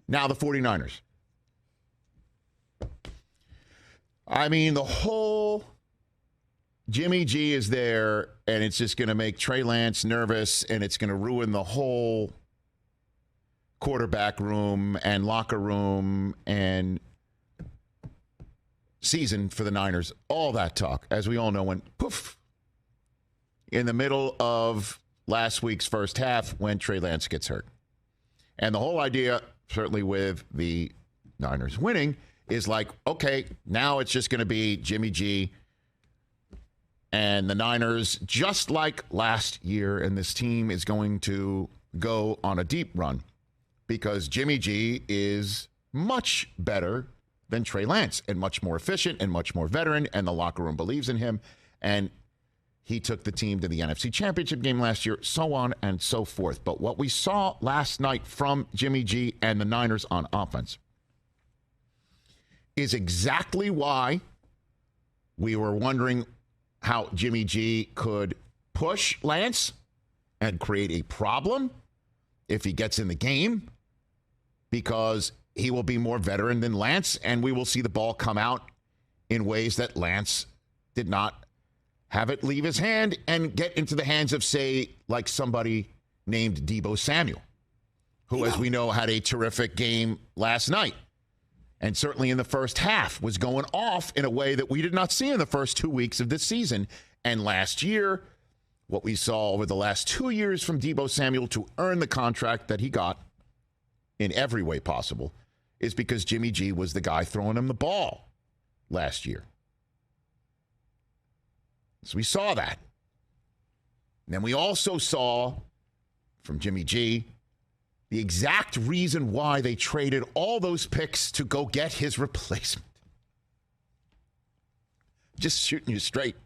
Now the 49ers. I mean, the whole Jimmy G is there, and it's just going to make Trey Lance nervous, and it's going to ruin the whole quarterback room and locker room and season for the Niners. All that talk, as we all know, went poof in the middle of last week's first half when Trey Lance gets hurt. And the whole idea, certainly with the Niners winning, is like, okay, now it's just going to be Jimmy G and the Niners, just like last year, and this team is going to go on a deep run because Jimmy G is much better than Trey Lance and much more efficient and much more veteran, and the locker room believes in him, and he took the team to the NFC Championship game last year, so on and so forth. But what we saw last night from Jimmy G and the Niners on offense is exactly why we were wondering how Jimmy G could push Lance and create a problem if he gets in the game, because he will be more veteran than Lance, and we will see the ball come out in ways that Lance did not have it leave his hand and get into the hands of, say, like somebody named Deebo Samuel, who, as we know, had a terrific game last night. And certainly in the first half was going off in a way that we did not see in the first 2 weeks of this season. And last year, what we saw over the last 2 years from Deebo Samuel to earn the contract that he got in every way possible is because Jimmy G was the guy throwing him the ball last year. So we saw that. And then we also saw from Jimmy G the exact reason why they traded all those picks to go get his replacement. Just shooting you straight.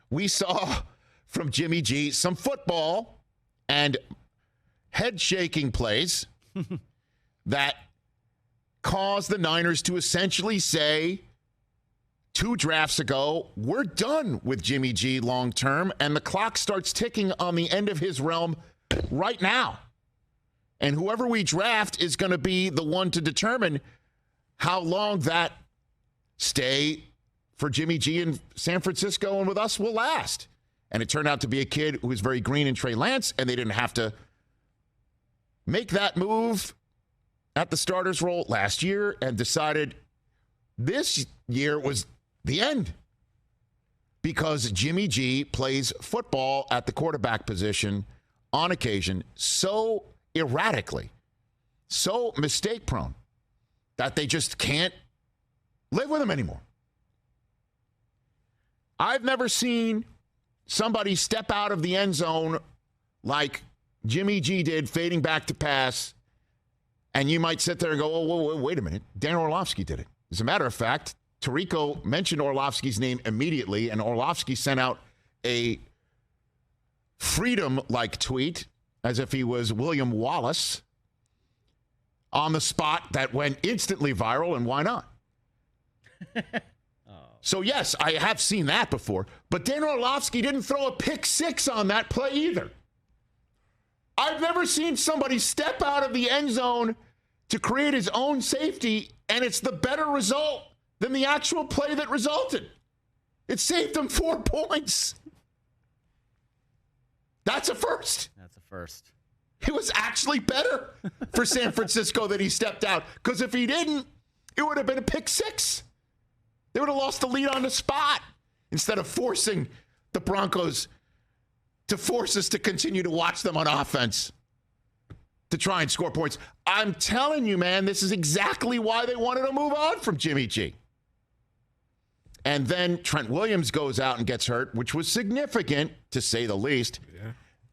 We saw from Jimmy G some football and head-shaking plays that caused the Niners to essentially say 2 drafts ago, we're done with Jimmy G long-term, and the clock starts ticking on the end of his realm right now. And whoever we draft is going to be the one to determine how long that stay for Jimmy G in San Francisco and with us will last. And it turned out to be a kid who was very green in Trey Lance, and they didn't have to make that move at the starters role last year, and decided this year was the end because Jimmy G plays football at the quarterback position on occasion so erratically, so mistake-prone, that they just can't live with him anymore. I've never seen somebody step out of the end zone like Jimmy G did, fading back to pass, and you might sit there and go, oh, wait a minute. Dan Orlovsky did it. As a matter of fact, Tirico mentioned Orlovsky's name immediately, and Orlovsky sent out a freedom-like tweet as if he was William Wallace on the spot that went instantly viral, and why not? So, yes, I have seen that before, but Dan Orlovsky didn't throw a pick six on that play either. I've never seen somebody step out of the end zone to create his own safety, and it's the better result than the actual play that resulted. It saved them 4 points. That's a first. That's a first. It was actually better for San Francisco that he stepped out, because if he didn't, it would have been a pick six. They would have lost the lead on the spot instead of forcing the Broncos to force us to continue to watch them on offense to try and score points. I'm telling you, man, this is exactly why they wanted to move on from Jimmy G. And then Trent Williams goes out and gets hurt, which was significant, to say the least,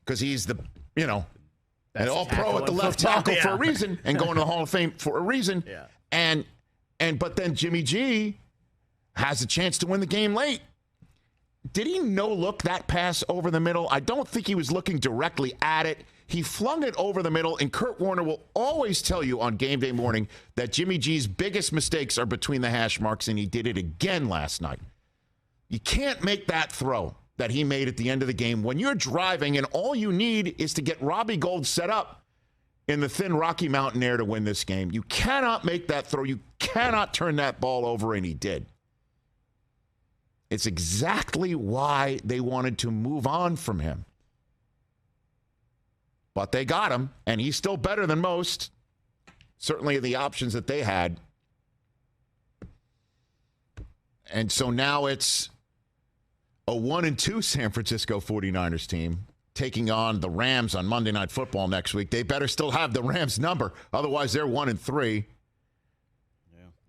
because he's the, an all-pro at the left tackle for a reason and going to the Hall of Fame for a reason. Yeah. But then Jimmy G has a chance to win the game late. Did he no-look that pass over the middle? I don't think he was looking directly at it. He flung it over the middle, and Kurt Warner will always tell you on game day morning that Jimmy G's biggest mistakes are between the hash marks, and he did it again last night. You can't make that throw that he made at the end of the game when you're driving and all you need is to get Robbie Gould set up in the thin Rocky Mountain air to win this game. You cannot make that throw. You cannot turn that ball over, and he did. It's exactly why they wanted to move on from him. But they got him, and he's still better than most. Certainly the options that they had. And so now it's a 1-2 San Francisco 49ers team taking on the Rams on Monday Night Football next week. They better still have the Rams number. Otherwise, they're 1-3.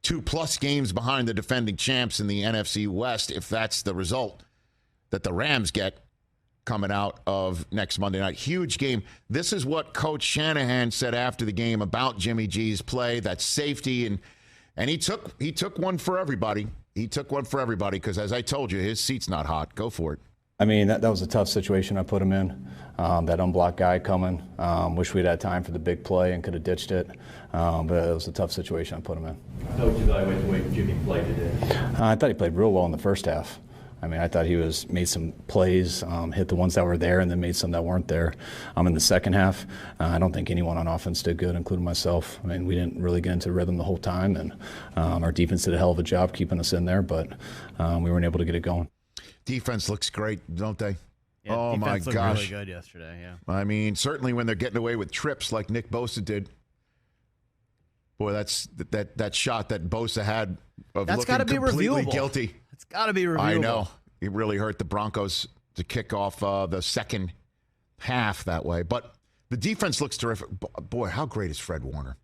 2+ games behind the defending champs in the NFC West, if that's the result that the Rams get coming out of next Monday night. Huge game. This is what Coach Shanahan said after the game about Jimmy G's play, that safety, and he took one for everybody. He took one for everybody because, as I told you, his seat's not hot. Go for it. I mean, that was a tough situation I put him in. That unblocked guy coming. Wish we'd had time for the big play and could have ditched it. But it was a tough situation I put him in. How would you evaluate the way Jimmy played today? I thought he played real well in the first half. I mean, I thought he made some plays, hit the ones that were there, and then made some that weren't there. In the second half, I don't think anyone on offense did good, including myself. I mean, we didn't really get into rhythm the whole time, and our defense did a hell of a job keeping us in there, but we weren't able to get it going. Defense looks great, don't they? Yeah, oh, my looked gosh. really good yesterday, yeah. I mean, certainly when they're getting away with trips like Nick Bosa did. Boy, that shot that Bosa had of That's looking completely reviewable. guilty. It's got to be reviewable. I know. It really hurt the Broncos to kick off the second half that way. But the defense looks terrific. Boy, how great is Fred Warner?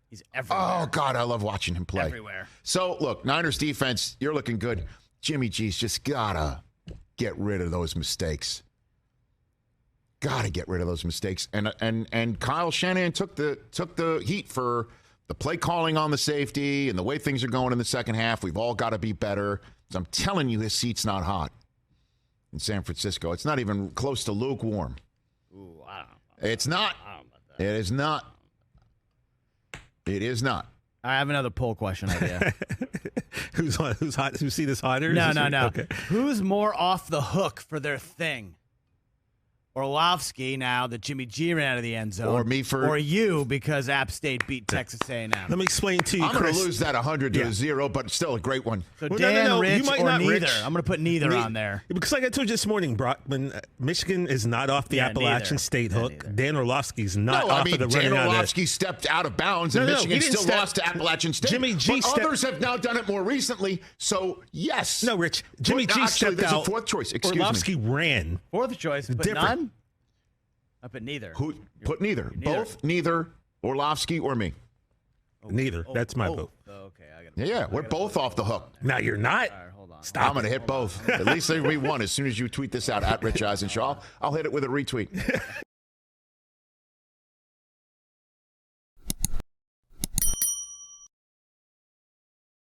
He's everywhere. Oh, God, I love watching him play. Everywhere. So, look, Niners defense, you're looking good. Jimmy G's just got to get rid of those mistakes. Got to get rid of those mistakes. And Kyle Shanahan took the heat for the play calling on the safety and the way things are going in the second half. We've all got to be better. So I'm telling you, his seat's not hot in San Francisco. It's not even close to lukewarm. Ooh, I don't know. It's not. I don't know about that. It is not. It is not. I have another poll question idea. Who's hot? Whose seat is hotter? No. Okay. Who's more off the hook for their thing? Orlovsky, now that Jimmy G ran out of the end zone. Or me for... Or you, because App State beat Texas A&M. Let me explain to you, I'm going Chris. to lose that 100 to 0, but still a great one. So Well, Dan, no. Rich, You might or not, neither. Rich. I'm going to put neither on there. Because like I told you this morning, Brock, when Michigan is not off the Appalachian neither. State Yeah, hook. neither. Dan Orlovsky's not No, off I mean, of the Dan running out of Orlovsky stepped out of bounds, and No, Michigan he didn't still step- lost to Appalachian State. Jimmy G but stepped- others have now done it more recently, so yes. No, Rich. Jimmy But G actually, stepped there's out. a fourth choice. Excuse Orlovsky me. ran. Fourth choice, but Different. none? I put neither. Who put neither? neither. Both, neither, Orlovsky or me. Neither. That's my vote. Okay, I got Yeah, we're both off the hook. Now you're not. All right, hold on. Stop. I'm going to hit both. At least there'll be one as soon as you tweet this out at Rich Eisen Show. I'll hit it with a retweet.